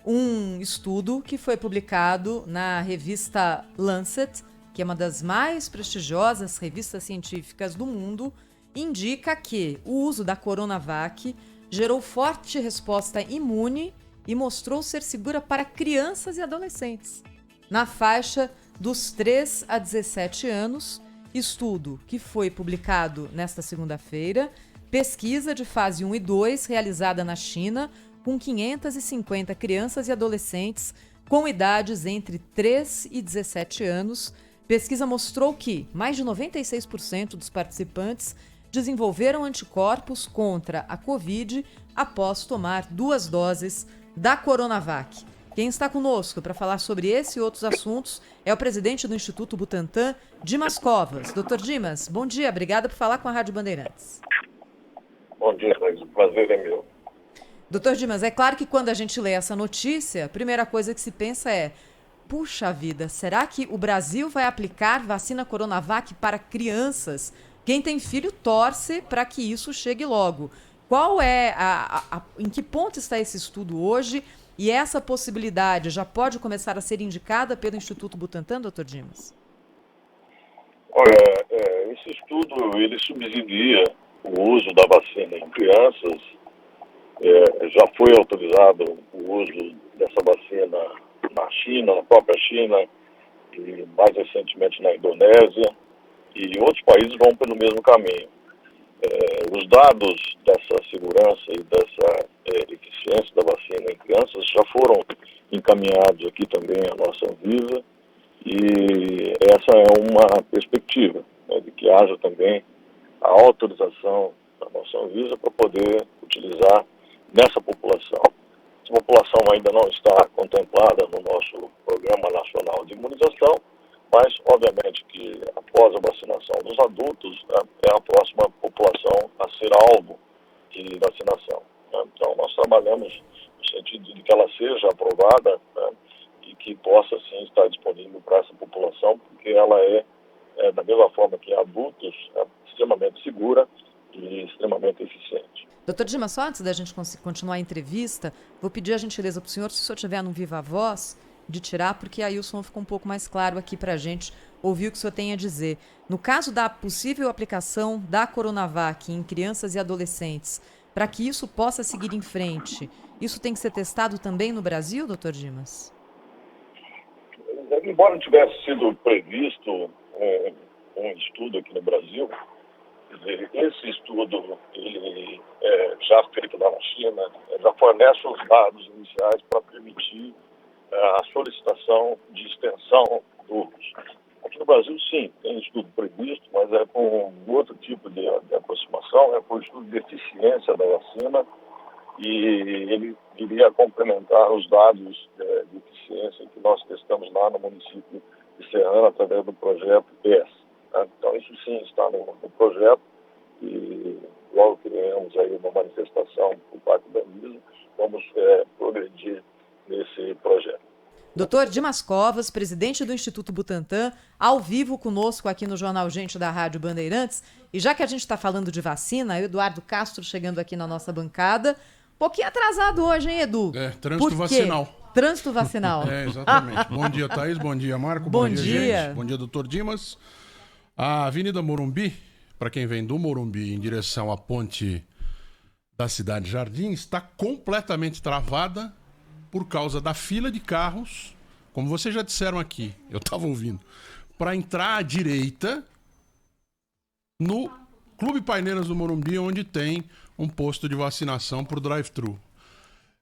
Um estudo que foi publicado na revista Lancet, que é uma das mais prestigiosas revistas científicas do mundo, indica que o uso da Coronavac gerou forte resposta imune e mostrou ser segura para crianças e adolescentes. Na faixa dos 3 a 17 anos, estudo que foi publicado nesta segunda-feira, pesquisa de fase 1 e 2 realizada na China com 550 crianças e adolescentes com idades entre 3 e 17 anos. Pesquisa mostrou que mais de 96% dos participantes desenvolveram anticorpos contra a Covid após tomar 2 doses da Coronavac. Quem está conosco para falar sobre esse e outros assuntos é o presidente do Instituto Butantan, Dimas Covas. Doutor Dimas, bom dia, obrigada por falar com a Rádio Bandeirantes. Bom dia, Luiz, o prazer é meu. Doutor Dimas, é claro que quando a gente lê essa notícia, a primeira coisa que se pensa é: puxa vida, será que o Brasil vai aplicar vacina Coronavac para crianças? Quem tem filho torce para que isso chegue logo. Qual é em que ponto está esse estudo hoje? E essa possibilidade já pode começar a ser indicada pelo Instituto Butantan, doutor Dimas? Olha, esse estudo, ele subsidia o uso da vacina em crianças. Já foi autorizado o uso dessa vacina na China, na própria China, e mais recentemente na Indonésia, e outros países vão pelo mesmo caminho. Os dados dessa segurança e dessa eficiência da vacina em crianças já foram encaminhados aqui também à nossa Anvisa, e essa é uma perspectiva, né, de que haja também a autorização da nossa Anvisa para poder utilizar nessa população. Essa população ainda não está contemplada no nosso Programa Nacional de Imunização, mas, obviamente, que após a vacinação dos adultos, é a próxima população a ser alvo de vacinação, né? Então, nós trabalhamos no sentido de que ela seja aprovada, né, e que possa, sim, estar disponível para essa população, porque ela da mesma forma que adultos, extremamente segura e extremamente eficiente. Doutor Dimas, só antes da gente continuar a entrevista, vou pedir a gentileza para o senhor, se o senhor tiver no Viva Voz, de tirar, porque aí o som fica um pouco mais claro aqui para a gente ouvir o que o senhor tem a dizer. No caso da possível aplicação da Coronavac em crianças e adolescentes, para que isso possa seguir em frente, isso tem que ser testado também no Brasil, doutor Dimas? Embora tivesse sido previsto um estudo aqui no Brasil, esse estudo, ele já feito lá na China, já fornece os dados iniciais para permitir a solicitação de extensão do uso. Aqui no Brasil, sim, tem estudo previsto, mas é com outro tipo de aproximação, é com o estudo de eficiência da vacina, e ele iria complementar os dados de eficiência que nós testamos lá no município de Serrana através do projeto PES. Né? Então, isso sim está no projeto, e logo que venhamos aí uma manifestação por parte da Anvisa, vamos progredir nesse projeto. Doutor Dimas Covas, presidente do Instituto Butantan, ao vivo conosco aqui no Jornal Gente da Rádio Bandeirantes. E já que a gente está falando de vacina, o Eduardo Castro chegando aqui na nossa bancada. Um pouquinho atrasado hoje, hein, Edu? Trânsito vacinal. Trânsito vacinal. Exatamente. Bom dia, Thaís. Bom dia, Marco. Bom dia. Gente. Bom dia, doutor Dimas. A Avenida Morumbi, para quem vem do Morumbi em direção à ponte da Cidade Jardim, está completamente travada por causa da fila de carros, como vocês já disseram aqui, eu estava ouvindo, para entrar à direita no Clube Paineiras do Morumbi, onde tem um posto de vacinação por drive-thru.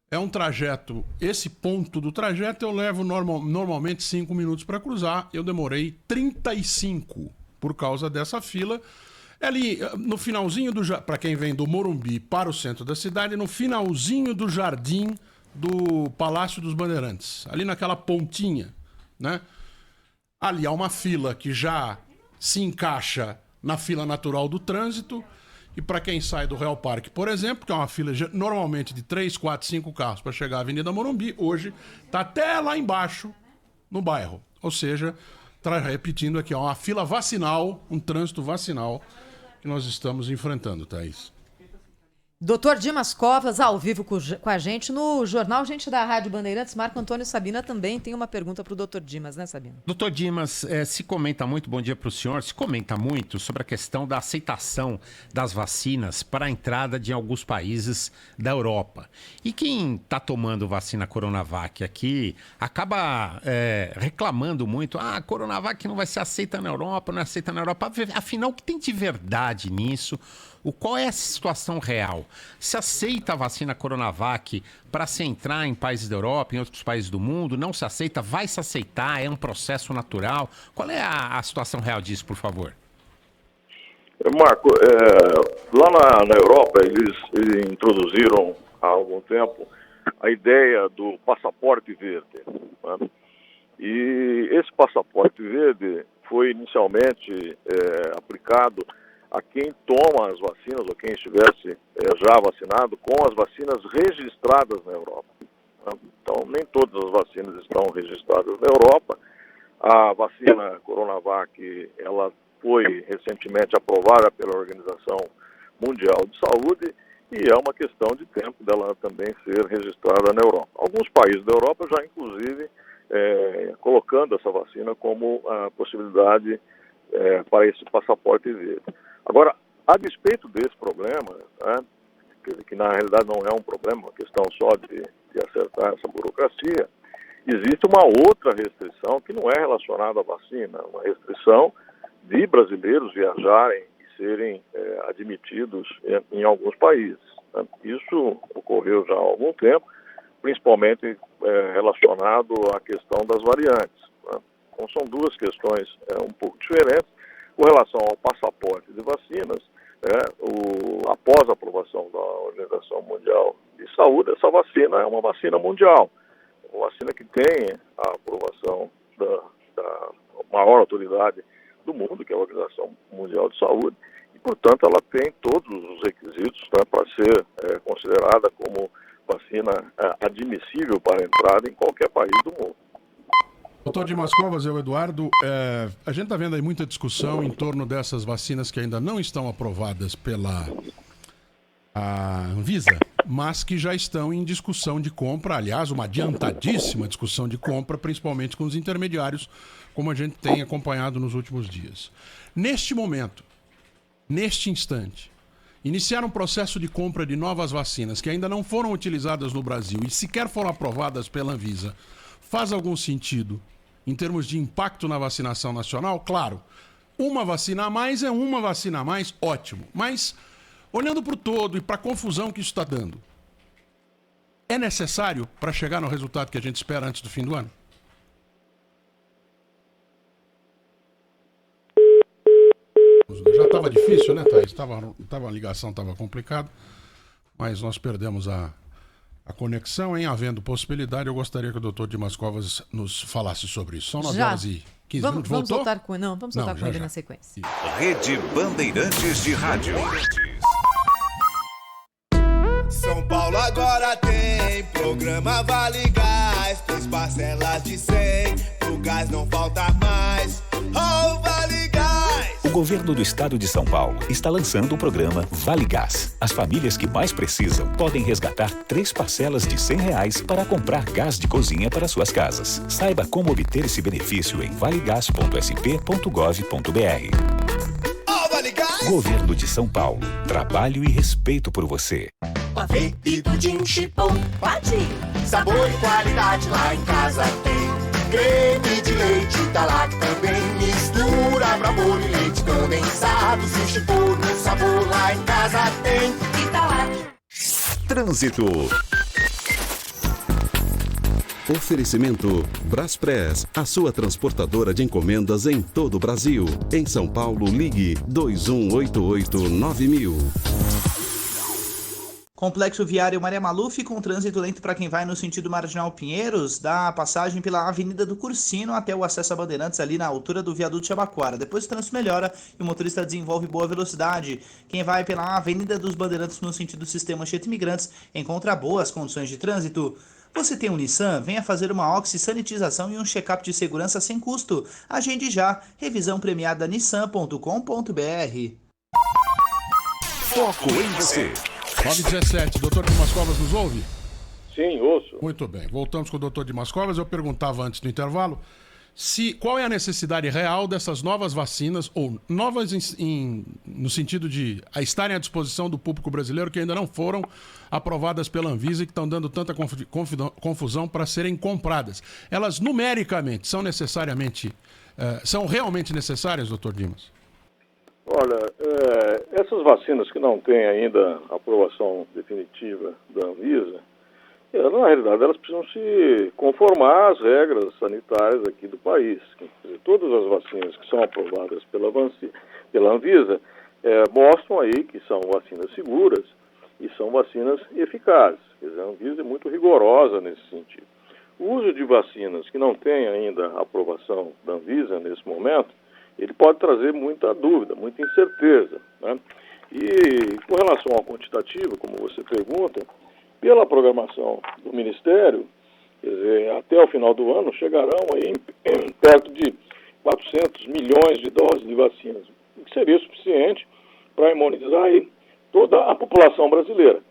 É um trajeto, esse ponto do trajeto eu levo normalmente 5 minutos para cruzar, eu demorei 35 por causa dessa fila. Ali no finalzinho para quem vem do Morumbi para o centro da cidade, no finalzinho do jardim do Palácio dos Bandeirantes, ali naquela pontinha, né? Ali há uma fila que já se encaixa na fila natural do trânsito, e para quem sai do Real Parque, por exemplo, que é uma fila normalmente de 3, 4, 5 carros para chegar à Avenida Morumbi, hoje está até lá embaixo no bairro. Ou seja, repetindo aqui, uma fila vacinal, um trânsito vacinal que nós estamos enfrentando, Thaís. Doutor Dimas Covas, ao vivo com a gente no Jornal Gente da Rádio Bandeirantes. Marco Antônio Sabina também tem uma pergunta para o doutor Dimas, né, Sabina? Doutor Dimas, se comenta muito, bom dia para o senhor, se comenta muito sobre a questão da aceitação das vacinas para a entrada de alguns países da Europa. E quem está tomando vacina Coronavac aqui acaba reclamando muito, a Coronavac não vai ser aceita na Europa, não é aceita na Europa. Afinal, o que tem de verdade nisso? Qual é a situação real? Se aceita a vacina Coronavac para se entrar em países da Europa, em outros países do mundo? Não se aceita? Vai se aceitar? É um processo natural? Qual é a situação real disso, por favor? Marco, lá na Europa eles introduziram há algum tempo a ideia do passaporte verde, né? E esse passaporte verde foi inicialmente aplicado a quem toma as vacinas, ou quem estivesse já vacinado, com as vacinas registradas na Europa. Então, nem todas as vacinas estão registradas na Europa. A vacina Coronavac, ela foi recentemente aprovada pela Organização Mundial de Saúde e é uma questão de tempo dela também ser registrada na Europa. Alguns países da Europa já, inclusive, colocando essa vacina como a possibilidade para esse passaporte verde. Agora, a despeito desse problema, né, que na realidade não é um problema, uma questão só de acertar essa burocracia, existe uma outra restrição que não é relacionada à vacina, uma restrição de brasileiros viajarem e serem admitidos em alguns países, né? Isso ocorreu já há algum tempo, principalmente relacionado à questão das variantes, né? Então são duas questões um pouco diferentes. Com relação ao passaporte de vacinas, após a aprovação da Organização Mundial de Saúde, essa vacina é uma vacina mundial, uma vacina que tem a aprovação da maior autoridade do mundo, que é a Organização Mundial de Saúde, e, portanto, ela tem todos os requisitos, né, para ser considerada como vacina admissível para entrada em qualquer país do mundo. Doutor Dimas Covas, eu, Eduardo, a gente está vendo aí muita discussão em torno dessas vacinas que ainda não estão aprovadas pela Anvisa, mas que já estão em discussão de compra, aliás, uma adiantadíssima discussão de compra, principalmente com os intermediários, como a gente tem acompanhado nos últimos dias. Neste momento, neste instante, iniciar um processo de compra de novas vacinas que ainda não foram utilizadas no Brasil e sequer foram aprovadas pela Anvisa, faz algum sentido em termos de impacto na vacinação nacional? Claro, uma vacina a mais é uma vacina a mais, ótimo. Mas, olhando para o todo e para a confusão que isso está dando, é necessário para chegar no resultado que a gente espera antes do fim do ano? Já estava difícil, né, Thaís? A ligação estava complicada, mas nós perdemos a conexão, em havendo possibilidade, eu gostaria que o doutor Dimas Covas nos falasse sobre isso. São 9 horas e 15 minutos. Vamos voltar com ele já. Na sequência. Rede Bandeirantes de Rádio. São Paulo agora tem programa Vale Gás, 3 parcelas de 100, pro gás não falta mais. Oh, Vale Gás! O governo do estado de São Paulo está lançando o programa Vale Gás. As famílias que mais precisam podem resgatar 3 parcelas de R$100 para comprar gás de cozinha para suas casas. Saiba como obter esse benefício em valegas.sp.gov.br. Oh, Vale Gás! Governo de São Paulo. Trabalho e respeito por você. Pavê e pudim chipom, sabor e qualidade lá em casa tem. Creme de leite da Lac também. Mistura pra molho e leite condensado. Se o chipom no sabor lá em casa tem. Italac. Trânsito. Oferecimento Braspress, a sua transportadora de encomendas em todo o Brasil. Em São Paulo, ligue 2188-9000. Complexo viário Maria Maluf com trânsito lento para quem vai no sentido Marginal Pinheiros, dá passagem pela Avenida do Cursino até o acesso a Bandeirantes ali na altura do viaduto Jabaquara. Depois o trânsito melhora e o motorista desenvolve boa velocidade. Quem vai pela Avenida dos Bandeirantes no sentido Sistema Anchieta Imigrantes encontra boas condições de trânsito. Você tem um Nissan? Venha fazer uma oxi-sanitização e um check-up de segurança sem custo. Agende já. Revisão premiada nissan.com.br. Foco em você. 9h17. Doutor Dimas Covas nos ouve? Sim, ouço. Muito bem. Voltamos com o doutor Dimas Covas. Eu perguntava antes do intervalo qual é a necessidade real dessas novas vacinas, ou novas no sentido de estarem à disposição do público brasileiro que ainda não foram aprovadas pela Anvisa e que estão dando tanta confusão para serem compradas. Elas numericamente são realmente necessárias, doutor Dimas? Olha, essas vacinas que não têm ainda a aprovação definitiva da Anvisa, na realidade elas precisam se conformar às regras sanitárias aqui do país. Quer dizer, todas as vacinas que são aprovadas pela Anvisa mostram aí que são vacinas seguras e são vacinas eficazes. Quer dizer, a Anvisa é muito rigorosa nesse sentido. O uso de vacinas que não têm ainda a aprovação da Anvisa nesse momento, ele pode trazer muita dúvida, muita incerteza, né? E com relação ao quantitativo, como você pergunta, pela programação do Ministério, quer dizer, até o final do ano chegarão aí perto de 400 milhões de doses de vacinas, o que seria suficiente para imunizar aí toda a população brasileira.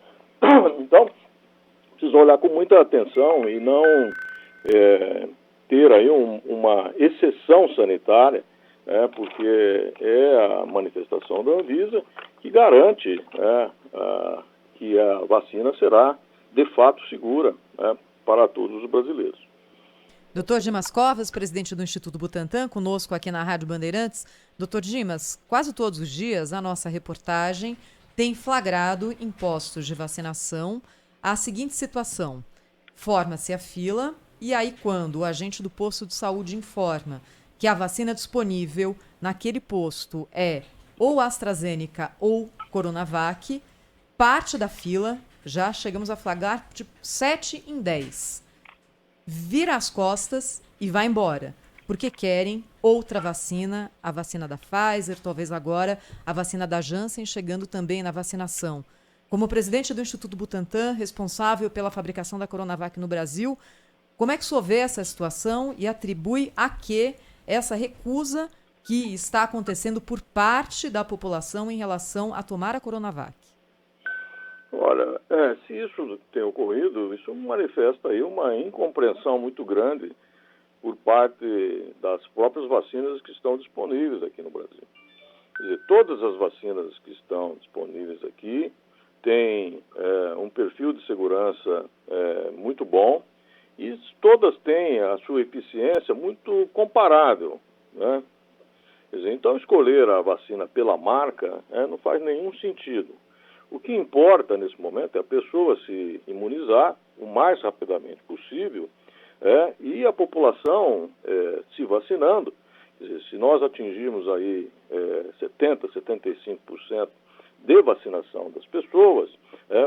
Então, precisa olhar com muita atenção e não ter aí uma exceção sanitária, porque é a manifestação da Anvisa que garante que a vacina será, de fato, segura para todos os brasileiros. Doutor Dimas Covas, presidente do Instituto Butantan, conosco aqui na Rádio Bandeirantes. Doutor Dimas, quase todos os dias a nossa reportagem tem flagrado em postos de vacinação a seguinte situação: forma-se a fila e aí quando o agente do posto de saúde informa que a vacina disponível naquele posto é ou AstraZeneca ou Coronavac, parte da fila, já chegamos a flagrar de 7 em 10, vira as costas e vai embora, porque querem outra vacina, a vacina da Pfizer, talvez agora a vacina da Janssen chegando também na vacinação. Como presidente do Instituto Butantan, responsável pela fabricação da Coronavac no Brasil, como é que o senhor vê essa situação e atribui a que essa recusa que está acontecendo por parte da população em relação a tomar a Coronavac? Olha, se isso tem ocorrido, isso manifesta aí uma incompreensão muito grande por parte das próprias vacinas que estão disponíveis aqui no Brasil. Quer dizer, todas as vacinas que estão disponíveis aqui têm um perfil de segurança muito bom e todas têm a sua eficiência muito comparável, né? Quer dizer, então escolher a vacina pela marca não faz nenhum sentido. O que importa nesse momento é a pessoa se imunizar o mais rapidamente possível e a população se vacinando. Quer dizer, se nós atingirmos aí 70%, 75% de vacinação das pessoas,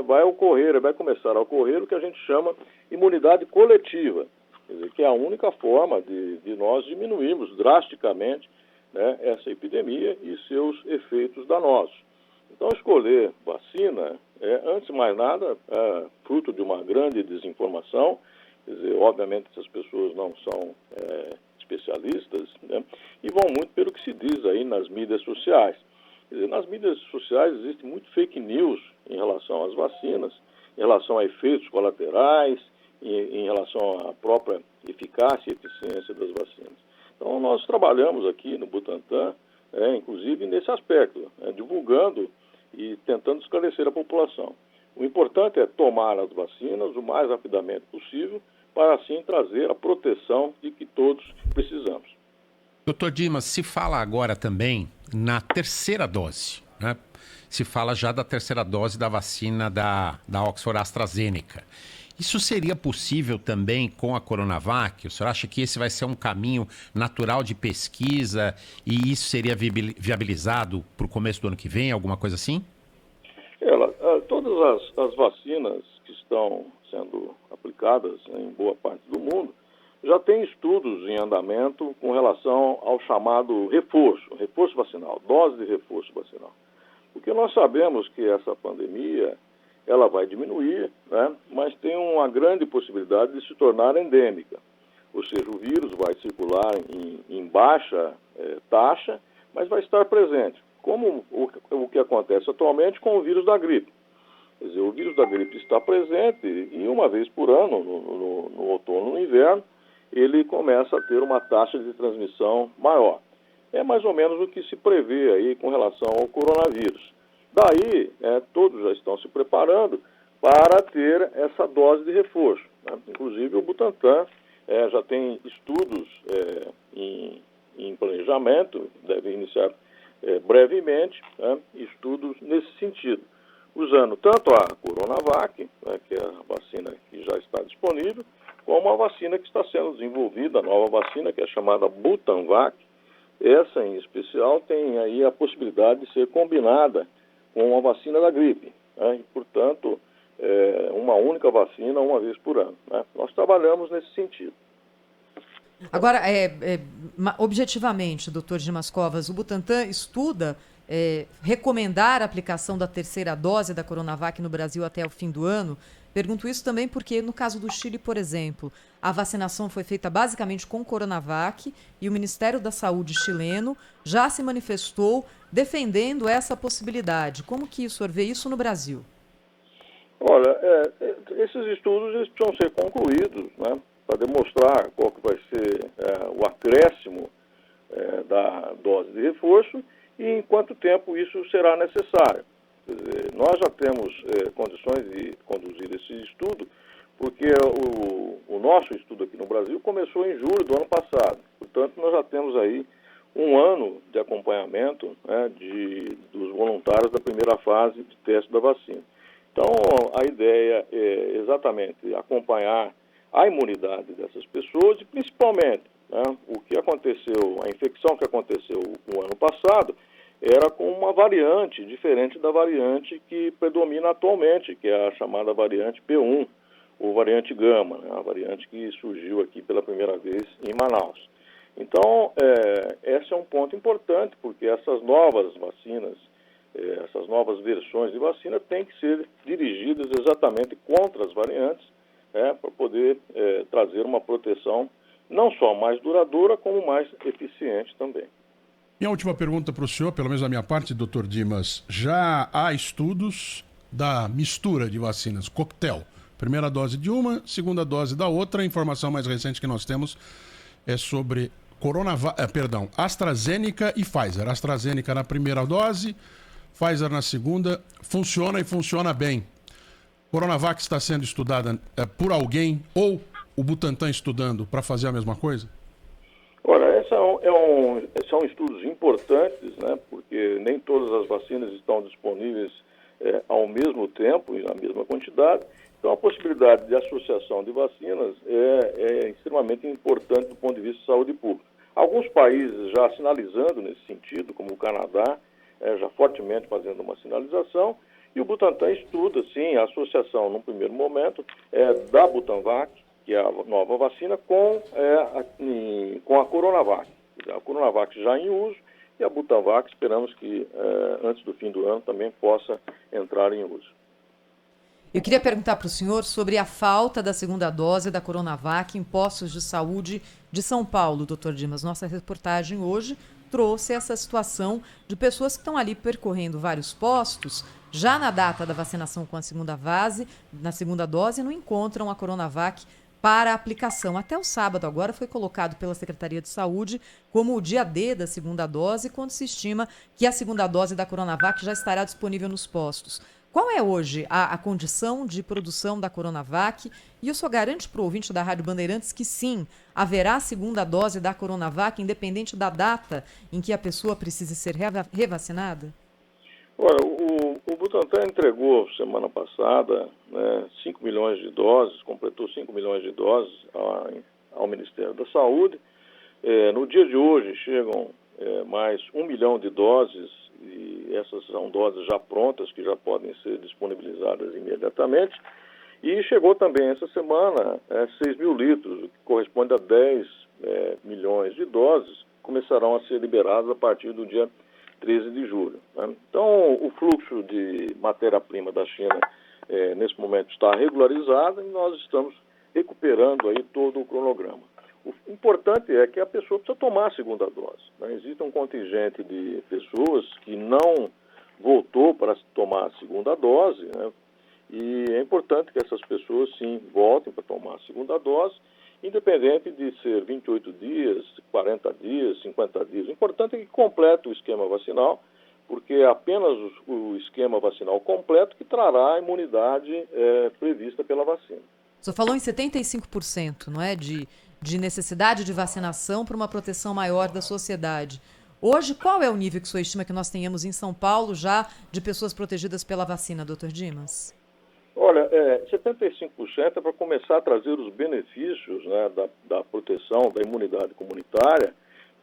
vai começar a ocorrer o que a gente chama imunidade coletiva. Quer dizer, que é a única forma de nós diminuirmos drasticamente essa epidemia e seus efeitos danosos. Então, escolher vacina antes de mais nada, fruto de uma grande desinformação. Quer dizer, obviamente essas pessoas não são especialistas, né, e vão muito pelo que se diz aí nas mídias sociais. Quer dizer, nas mídias sociais existe muito fake news em relação às vacinas, em relação a efeitos colaterais, em relação à própria eficácia e eficiência das vacinas. Então, nós trabalhamos aqui no Butantan, inclusive nesse aspecto, divulgando e tentando esclarecer a população. O importante é tomar as vacinas o mais rapidamente possível, para assim trazer a proteção de que todos precisamos. Doutor Dimas, se fala agora também na terceira dose, né? Se fala já da terceira dose da vacina da Oxford AstraZeneca. Isso seria possível também com a Coronavac? O senhor acha que esse vai ser um caminho natural de pesquisa e isso seria viabilizado para o começo do ano que vem, alguma coisa assim? Todas as vacinas que estão sendo aplicadas em boa parte do mundo já tem estudos em andamento com relação ao chamado reforço vacinal, dose de reforço vacinal. Porque nós sabemos que essa pandemia ela vai diminuir, né, mas tem uma grande possibilidade de se tornar endêmica. Ou seja, o vírus vai circular em baixa taxa, mas vai estar presente, como o que acontece atualmente com o vírus da gripe. Quer dizer, o vírus da gripe está presente e uma vez por ano, no outono e no inverno, ele começa a ter uma taxa de transmissão maior. É mais ou menos o que se prevê aí com relação ao coronavírus. Daí, todos já estão se preparando para ter essa dose de reforço, né? Inclusive o Butantan já tem estudos em planejamento, deve iniciar brevemente, né, estudos nesse sentido, usando tanto a Coronavac, né, que é a vacina que já está disponível, como a vacina que está sendo desenvolvida, a nova vacina que é chamada Butanvac. Essa, em especial, tem aí a possibilidade de ser combinada com a vacina da gripe, né, e, portanto, uma única vacina uma vez por ano, né? Nós trabalhamos nesse sentido. Agora, objetivamente, doutor Dimas Covas, o Butantan estuda recomendar a aplicação da terceira dose da Coronavac no Brasil até o fim do ano? Pergunto isso também porque, no caso do Chile, por exemplo, a vacinação foi feita basicamente com Coronavac e o Ministério da Saúde chileno já se manifestou defendendo essa possibilidade. Como que o senhor vê isso no Brasil? Olha, esses estudos eles precisam ser concluídos, né, para demonstrar qual que vai ser o acréscimo da dose de reforço e em quanto tempo isso será necessário. Quer dizer, nós já temos condições de conduzir esse estudo, porque o nosso estudo aqui no Brasil começou em julho do ano passado. Portanto, nós já temos aí um ano de acompanhamento, né, dos voluntários da primeira fase de teste da vacina. Então, a ideia é exatamente acompanhar a imunidade dessas pessoas e, principalmente, né, o que aconteceu, a infecção que aconteceu no ano passado, era com uma variante diferente da variante que predomina atualmente, que é a chamada variante P1, ou variante Gama, né, a variante que surgiu aqui pela primeira vez em Manaus. Então, esse é um ponto importante, porque essas novas vacinas, essas novas versões de vacina têm que ser dirigidas exatamente contra as variantes, para poder trazer uma proteção não só mais duradoura, como mais eficiente também. Minha última pergunta para o senhor, pelo menos da minha parte, doutor Dimas. Já há estudos da mistura de vacinas, coquetel. Primeira dose de uma, segunda dose da outra. A informação mais recente que nós temos é sobre AstraZeneca e Pfizer. AstraZeneca na primeira dose, Pfizer na segunda. Funciona e funciona bem. Coronavac está sendo estudada por alguém ou o Butantan estudando para fazer a mesma coisa? Olha, são estudos importantes, né, porque nem todas as vacinas estão disponíveis ao mesmo tempo e na mesma quantidade. Então, a possibilidade de associação de vacinas é extremamente importante do ponto de vista de saúde pública. Alguns países já sinalizando nesse sentido, como o Canadá, já fortemente fazendo uma sinalização, e o Butantan estuda, sim, a associação, num primeiro momento, da Butanvac, que é a nova vacina, com a Coronavac. A Coronavac já em uso e a Butanvac esperamos que antes do fim do ano também possa entrar em uso. Eu queria perguntar para o senhor sobre a falta da segunda dose da Coronavac em postos de saúde de São Paulo, doutor Dimas. Nossa reportagem hoje trouxe essa situação de pessoas que estão ali percorrendo vários postos, já na data da vacinação com a segunda dose, não encontram a Coronavac para aplicação. Até o sábado agora foi colocado pela Secretaria de Saúde como o dia D da segunda dose, quando se estima que a segunda dose da Coronavac já estará disponível nos postos. Qual é hoje a condição de produção da Coronavac? E o senhor garante para o ouvinte da Rádio Bandeirantes que sim, haverá segunda dose da Coronavac, independente da data em que a pessoa precise ser revacinada? Olha, o Butantan entregou semana passada 5 milhões de doses, completou 5 milhões de doses ao Ministério da Saúde. No dia de hoje chegam mais 1 milhão de doses, e essas são doses já prontas, que já podem ser disponibilizadas imediatamente. E chegou também essa semana 6 mil litros, o que corresponde a 10 milhões de doses, que começarão a ser liberadas a partir do dia 13 de julho. Né? Então, o fluxo de matéria-prima da China, nesse momento, está regularizado e nós estamos recuperando aí todo o cronograma. O importante é que a pessoa precisa tomar a segunda dose. Né? Existe um contingente de pessoas que não voltou para tomar a segunda dose, né? E é importante que essas pessoas, sim, voltem para tomar a segunda dose, independente de ser 28 dias, 40 dias, 50 dias. O importante é que complete o esquema vacinal, porque é apenas o esquema vacinal completo que trará a imunidade prevista pela vacina. O senhor falou em 75%, não é? De necessidade de vacinação para uma proteção maior da sociedade. Hoje, qual é o nível que o senhor estima que nós tenhamos em São Paulo já de pessoas protegidas pela vacina, doutor Dimas? Olha, 75% é para começar a trazer os benefícios, né, da proteção, da imunidade comunitária.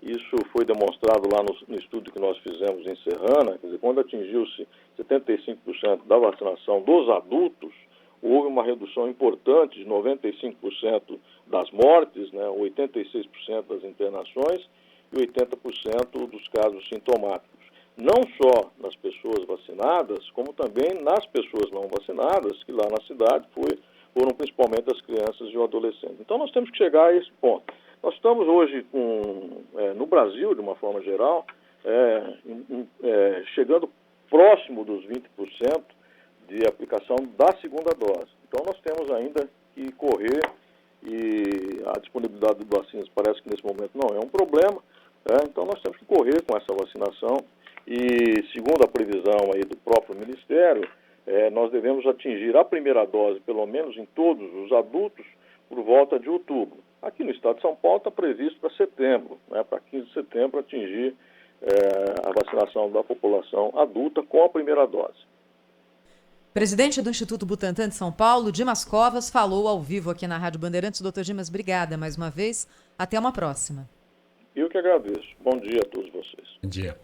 Isso foi demonstrado lá no estudo que nós fizemos em Serrana. Quer dizer, quando atingiu-se 75% da vacinação dos adultos, houve uma redução importante de 95% das mortes, né, 86% das internações e 80% dos casos sintomáticos. Não só nas pessoas vacinadas, como também nas pessoas não vacinadas, que lá na cidade foram principalmente as crianças e os adolescentes. Então nós temos que chegar a esse ponto. Nós estamos hoje, no Brasil, de uma forma geral, chegando próximo dos 20% de aplicação da segunda dose. Então nós temos ainda que correr, e a disponibilidade de vacinas parece que nesse momento não é um problema, então nós temos que correr com essa vacinação. E, segundo a previsão aí do próprio Ministério, nós devemos atingir a primeira dose, pelo menos em todos os adultos, por volta de outubro. Aqui no estado de São Paulo está previsto para setembro, né, para 15 de setembro, atingir a vacinação da população adulta com a primeira dose. Presidente do Instituto Butantan de São Paulo, Dimas Covas, falou ao vivo aqui na Rádio Bandeirantes. Doutor Dimas, obrigada mais uma vez. Até uma próxima. Eu que agradeço. Bom dia a todos vocês. Bom dia.